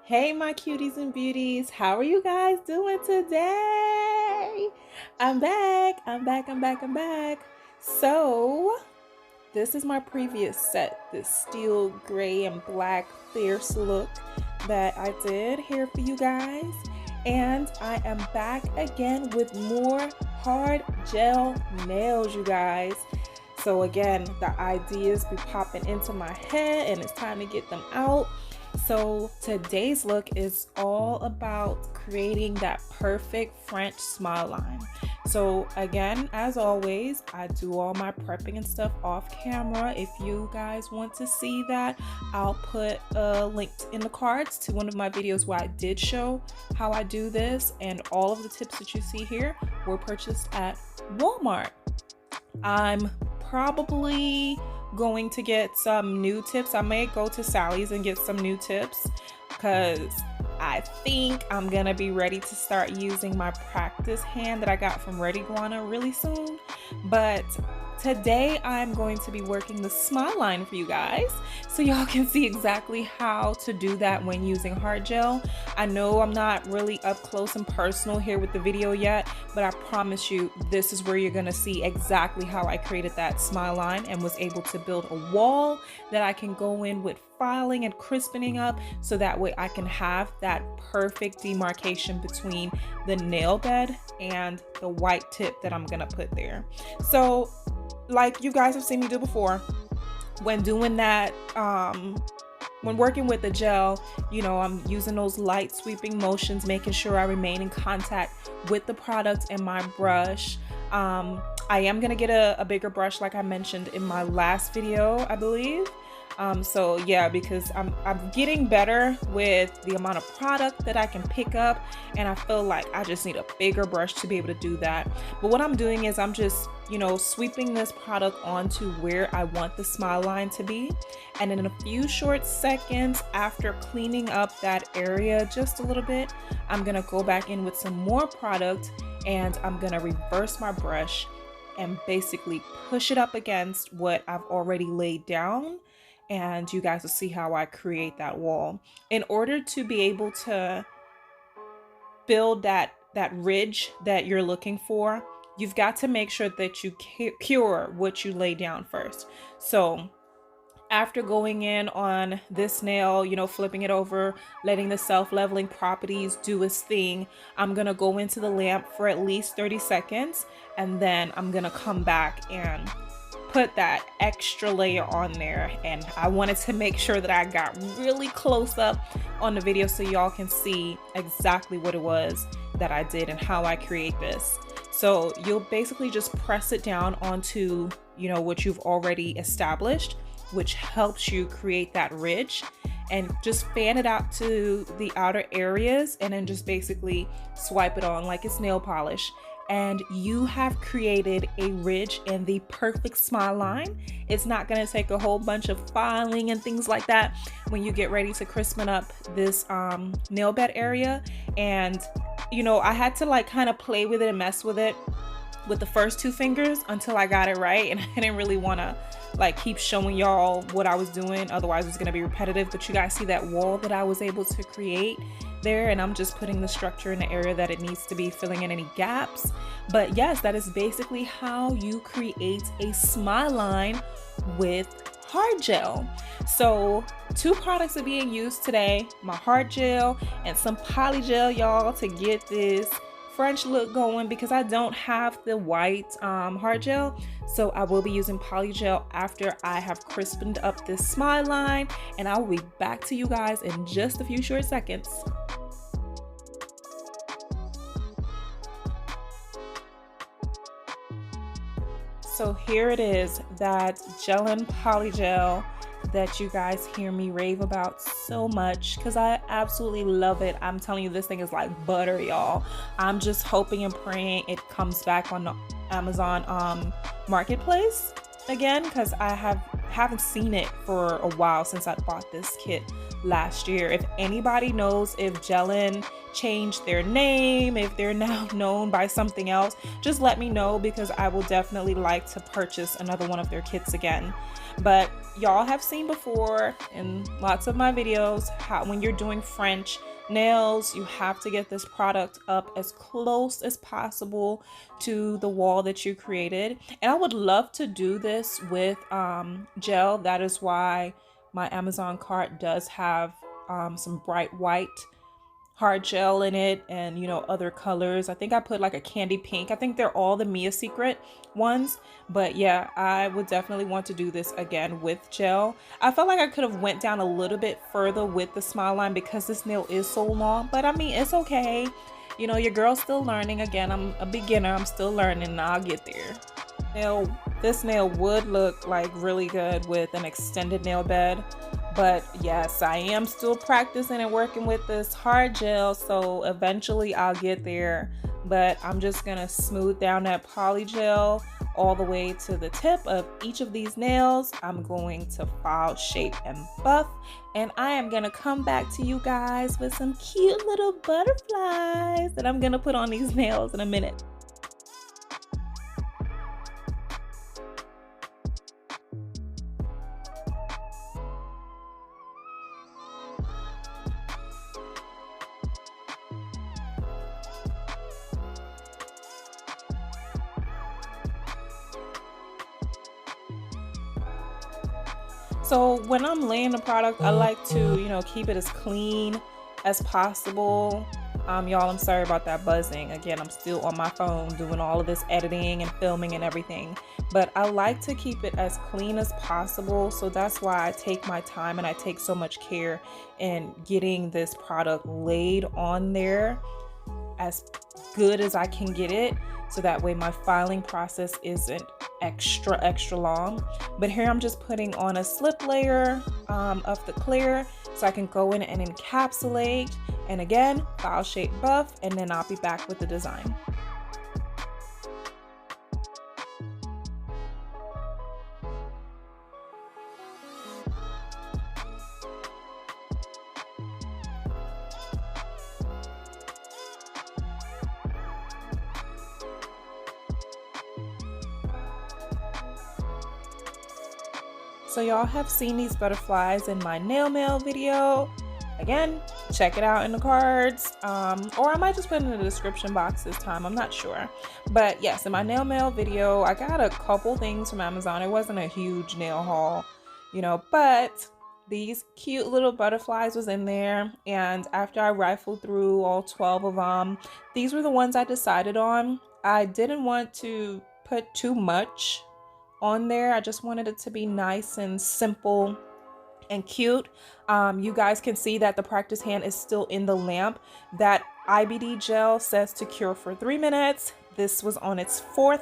Hey, my cuties and beauties. How are you guys doing today? I'm back. I'm back. So, this is my previous set, this steel gray and black fierce look that I did here for you guys. And I am back again with more hard gel nails, you guys. So again, the ideas be popping into my head and it's time to get them out. So today's look is all about creating that perfect French smile line. So again, as always, I do all my prepping and stuff off camera. If you guys want to see that, I'll put a link in the cards to one of my videos where I did show how I do this, and all of the tips that you see here were purchased at Walmart. I'm probably going to get some new tips. I may go to Sally's and get some new tips because I think I'm gonna be ready to start using my practice hand that I got from Ready Guana really soon. But today I'm going to be working the smile line for you guys so y'all can see exactly how to do that when using hard gel. I know I'm not really up close and personal here with the video yet, but I promise you this is where you're gonna see exactly how I created that smile line and was able to build a wall that I can go in with filing and crispening up, so that way I can have that perfect demarcation between the nail bed and the white tip that I'm gonna put there. So like you guys have seen me do before, when doing that, when working with the gel, you know, I'm using those light sweeping motions, making sure I remain in contact with the product and my brush. I am gonna get a bigger brush like I mentioned in my last video, I believe. So yeah, because I'm getting better with the amount of product that I can pick up, and I feel like I just need a bigger brush to be able to do that. But what I'm doing is I'm just, you know, sweeping this product onto where I want the smile line to be, and in a few short seconds after cleaning up that area just a little bit, I'm gonna go back in with some more product and I'm gonna reverse my brush and basically push it up against what I've already laid down, and you guys will see how I create that wall. In order to be able to build that ridge that you're looking for, you've got to make sure that you cure what you lay down first. So after going in on this nail, you know, flipping it over, letting the self-leveling properties do its thing, I'm gonna go into the lamp for at least 30 seconds, and then I'm gonna come back and put that extra layer on there. And I wanted to make sure that I got really close up on the video so y'all can see exactly what it was that I did and how I create this. So you'll basically just press it down onto, you know, what you've already established, which helps you create that ridge, and just fan it out to the outer areas and then just basically swipe it on like it's nail polish. And you have created a ridge and the perfect smile line. It's not going to take a whole bunch of filing and things like that when you get ready to crispen up this nail bed area. And you know, I had to like kind of play with it and mess with it with the first two fingers until I got it right, and I didn't really want to like keep showing y'all what I was doing, otherwise it's going to be repetitive. But you guys see that wall that I was able to create there, and I'm just putting the structure in the area that it needs to be, filling in any gaps. But yes, that is basically how you create a smile line with hard gel. So 2 products are being used today, my hard gel and some poly gel, y'all, to get this French look going, because I don't have the white hard gel. So I will be using poly gel after I have crispened up this smile line, and I will be back to you guys in just a few short seconds. So here it is, that Gellen Polygel that you guys hear me rave about so much, because I absolutely love it. I'm telling you, this thing is like butter, y'all. I'm just hoping and praying it comes back on the Amazon marketplace again, because I haven't seen it for a while since I bought this kit last year. If anybody knows if Gellen changed their name, if they're now known by something else, just let me know, because I will definitely like to purchase another one of their kits again. But y'all have seen before in lots of my videos how when you're doing French nails, you have to get this product up as close as possible to the wall that you created. And I would love to do this with gel. That is why my Amazon cart does have some bright white hard gel in it, and you know, other colors. I think I put like a candy pink. I think they're all the Mia Secret ones, but yeah, I would definitely want to do this again with gel. I felt like I could have went down a little bit further with the smile line because this nail is so long, but I mean, it's okay. You know, your girl's still learning. Again, I'm a beginner, I'm still learning, and I'll get there. This nail would look like really good with an extended nail bed, but yes, I am still practicing and working with this hard gel, so eventually I'll get there. But I'm just gonna smooth down that poly gel all the way to the tip of each of these nails. I'm going to file, shape, and buff, and I am gonna come back to you guys with some cute little butterflies that I'm gonna put on these nails in a minute. So when I'm laying the product, I like to, you know, keep it as clean as possible. Y'all, I'm sorry about that buzzing. Again, I'm still on my phone doing all of this editing and filming and everything. But I like to keep it as clean as possible. So that's why I take my time and I take so much care in getting this product laid on there as good as I can get it, so that way my filing process isn't extra long. But here I'm just putting on a slip layer of the clear so I can go in and encapsulate, and again, file, shape, buff, and then I'll be back with the design. So y'all have seen these butterflies in my nail mail video. Again, check it out in the cards, or I might just put it in the description box this time, I'm not sure. But yes, in my nail mail video, I got a couple things from Amazon. It wasn't a huge nail haul, you know, but these cute little butterflies was in there. And after I rifled through all 12 of them, these were the ones I decided on. I didn't want to put too much on there. I just wanted it to be nice and simple and cute. You guys can see that the practice hand is still in the lamp. That IBD gel says to cure for 3 minutes. This was on its 4th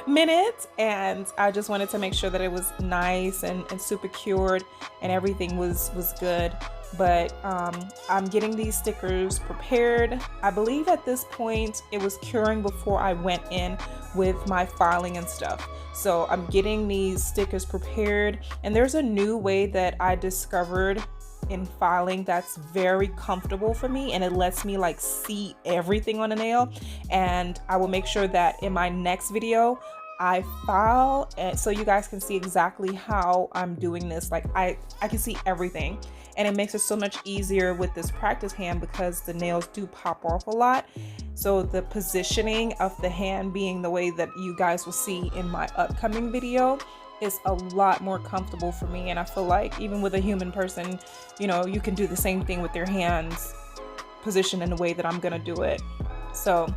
minute, and I just wanted to make sure that it was nice and super cured and everything was good. But I'm getting these stickers prepared. I believe at this point it was curing before I went in with my filing and stuff. So I'm getting these stickers prepared, and there's a new way that I discovered in filing that's very comfortable for me, and it lets me like see everything on a nail. And I will make sure that in my next video I file, and so you guys can see exactly how I'm doing this. Like I can see everything, and it makes it so much easier with this practice hand because the nails do pop off a lot. So the positioning of the hand being the way that you guys will see in my upcoming video is a lot more comfortable for me. And I feel like even with a human person, you know, you can do the same thing with your hands positioned in the way that I'm gonna do it. So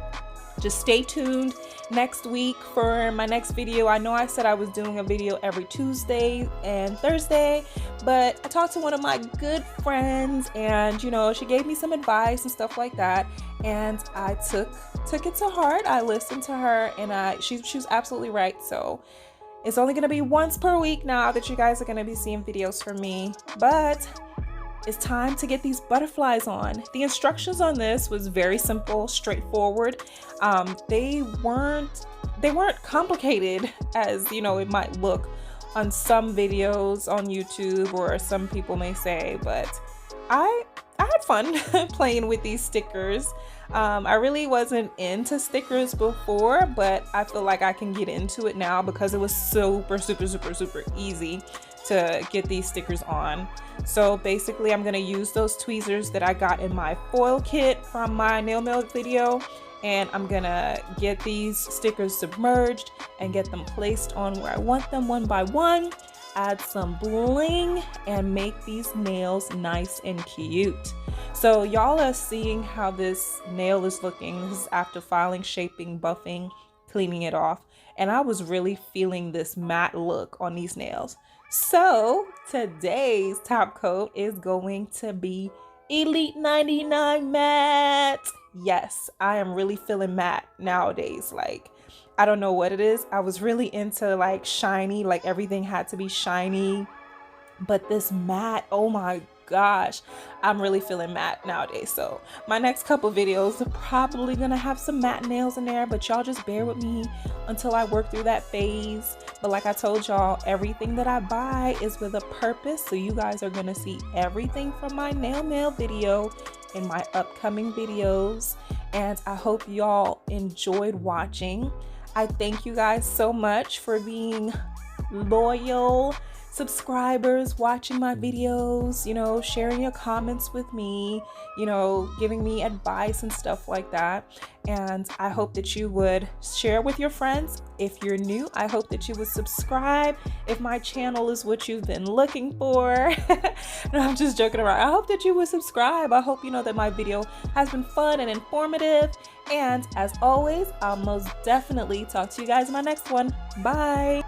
just stay tuned next week for my next video. I know I said I was doing a video every Tuesday and Thursday, but I talked to one of my good friends, and you know, she gave me some advice and stuff like that, and I took it to heart. I listened to her, and she was absolutely right. So it's only gonna be once per week now that you guys are gonna be seeing videos from me, but it's time to get these butterflies on. The instructions on this was very simple, straightforward. They weren't complicated as, you know, it might look on some videos on YouTube, or some people may say, but I had fun playing with these stickers. I really wasn't into stickers before, but I feel like I can get into it now because it was super easy to get these stickers on. So basically I'm gonna use those tweezers that I got in my foil kit from my nail mail video, and I'm gonna get these stickers submerged and get them placed on where I want them one by one, add some bling, and make these nails nice and cute. So y'all are seeing how this nail is looking. This is after filing, shaping, buffing, cleaning it off, and I was really feeling this matte look on these nails. So today's top coat is going to be Elite 99 matte. Yes, I am really feeling matte nowadays. Like, I don't know what it is. I was really into like shiny, like everything had to be shiny, but this matte, oh my gosh, I'm really feeling matte nowadays. So my next couple videos are probably gonna have some matte nails in there, but y'all just bear with me until I work through that phase. But like I told y'all, everything that I buy is with a purpose, so you guys are gonna see everything from my nail mail video in my upcoming videos, and I hope y'all enjoyed watching. I thank you guys so much for being loyal subscribers, watching my videos, you know, sharing your comments with me, you know, giving me advice and stuff like that. And I hope that you would share with your friends. If you're new, I hope that you would subscribe if my channel is what you've been looking for. No, I'm just joking around. I hope that you would subscribe. I hope you know that my video has been fun and informative. And as always, I'll most definitely talk to you guys in my next one. Bye.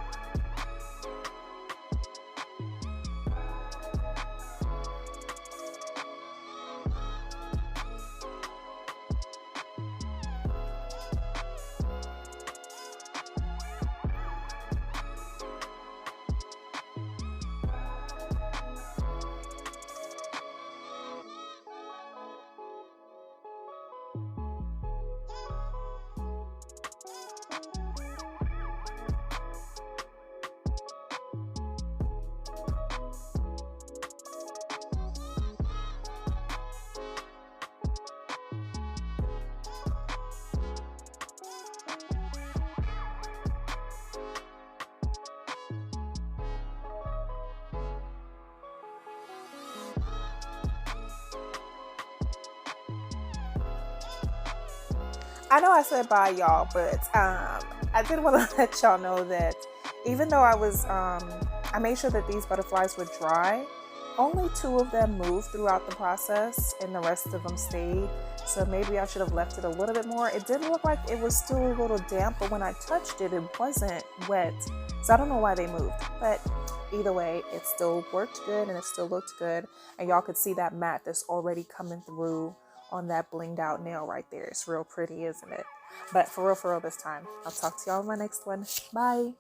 I know I said bye, y'all, but I did want to let y'all know that even though I made sure that these butterflies would dry, only 2 of them moved throughout the process and the rest of them stayed. So maybe I should have left it a little bit more. It did look like it was still a little damp, but when I touched it, it wasn't wet. So I don't know why they moved, but either way, it still worked good and it still looked good. And y'all could see that matte that's already coming through on that blinged out nail right there. It's real pretty, isn't it? But for real this time, I'll talk to y'all in my next one. Bye.